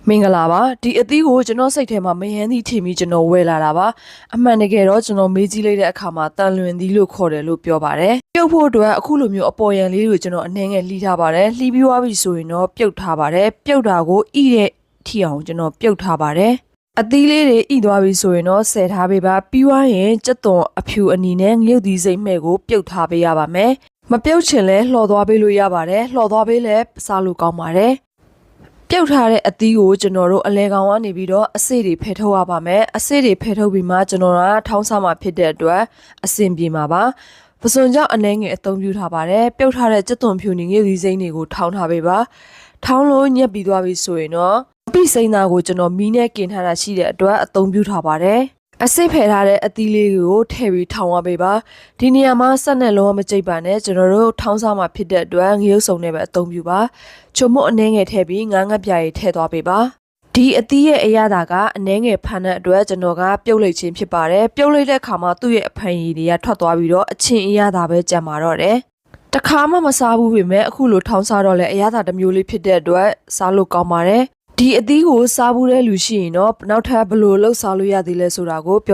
မင်္ဂလာပါဒီအသီးကိုကျွန်တော်စိတ်ထဲမှာမယမ်းသီးထင်ပြီးကျွန်တော်ဝယ်လာတာပါအမှန်တကယ်တော့ကျွန်တော်မေးကြည့်လိုက်တဲ့အခါမှာတန်လွင်သီးလို့ခေါ်တယ်လို့ပြောပါတယ်ပြုတ်ဖို့အတွက်အခုလိုမျိုးအပေါ်ယံလေးတွေကိုကျွန်တော်အနှဲငယ်လှီးထားပါတယ်လှီးပြီးသွားပြီဆိုရင်တော့ပြုတ်ထားပါတယ်ပြုတ်တာကိုဣတဲ့ထီအောင်ကျွန်တော်ပြုတ်ထားပါတယ်အသီးလေးတွေဣသွားပြီဆိုရင်တော့ဆယ်ထားပေးပါပြီးသွားရင်ကြက်သွန်အဖြူအနီနဲ့ငရုတ်သီးစိမ့်မဲ့ကိုပြုတ်ထားပေးရပါမယ်မပြုတ်ချင်လဲလှော်သွားပေးလို့ရပါတယ်လှော်သွားပေးလဲစားလို့ကောင်းပါတယ်ပြုတ်ထားတဲ့အသီးကိုကျွန်တော်တို့အလဲကောင်ကနေပြီးတော့အစေ့တွေဖယ်ထုတ်ရပါမယ်အစေ့တွေဖယ်ထုတ်ပြီးမှကျွန်တော်ကထောင်းစားမှာဖြစ်တဲ့အတွက်အဆင်ပြေမှာပါပစွန်ကြောင့်အနှဲငယ်အသုံးပြုထားပါတယ်ပြုတ်ထားတဲ့ကြက်သွန်ဖြူနေငယ်ဒီစိမ့်တွေကိုထောင်းထားပေးပါထောင်းလို့ညက်ပြီးသွားပြီဆိုရင်တော့ပိစိမ့်သားကိုကျွန်တော်မီးနဲ့กินထားတာရှိတဲ့အတွက်အသုံးပြုထားပါတယ်အစိတ်ဖယ်ထားတဲ့အသီးလေးကိုထည့်ပြီးထောင်းရပေးပါဒီနေရာမှာဆက်နဲ့လုံးဝမကြိတ်ပါနဲ့ကျွန်တော်တို့ထောင်းစားမှာဖြစ်တဲ့အတွက်ငရုတ်စုံနဲ့ပဲအသုံးပြုပါချုံမုတ်အနှဲငယ်ထည့်ပြီးငါးငါးပြားရီထည့်သွားပေးပါဒီအသီးရဲ့အရသာကအနှဲငယ်ဖန်တဲ့အတွက်ကျွန်တော်ကပြုတ်လိုက်ခြင်းဖြစ်ပါတယ်ပြုတ်လိုက်တဲ့အခါမှာသူ့ရဲ့အဖန်ရည်တွေကထွက်သွားပြီးတော့အချင်းအရသာပဲကြံပါတော့တယ်တခါမှမစားဘူးပေမဲ့အခုလိုထောင်းစားတော့လဲအရသာတစ်မျိုးလေးဖြစ်တဲ့အတွက်စားလို့ကောင်းပါတယ်ဒီအသီးကိုစားဘူးတဲ့လူရှိရင်တော့နောက်ထပ်ဘယ်လိုလှုပ်စားလို့ရသေးလဲဆိုတာကိုပြော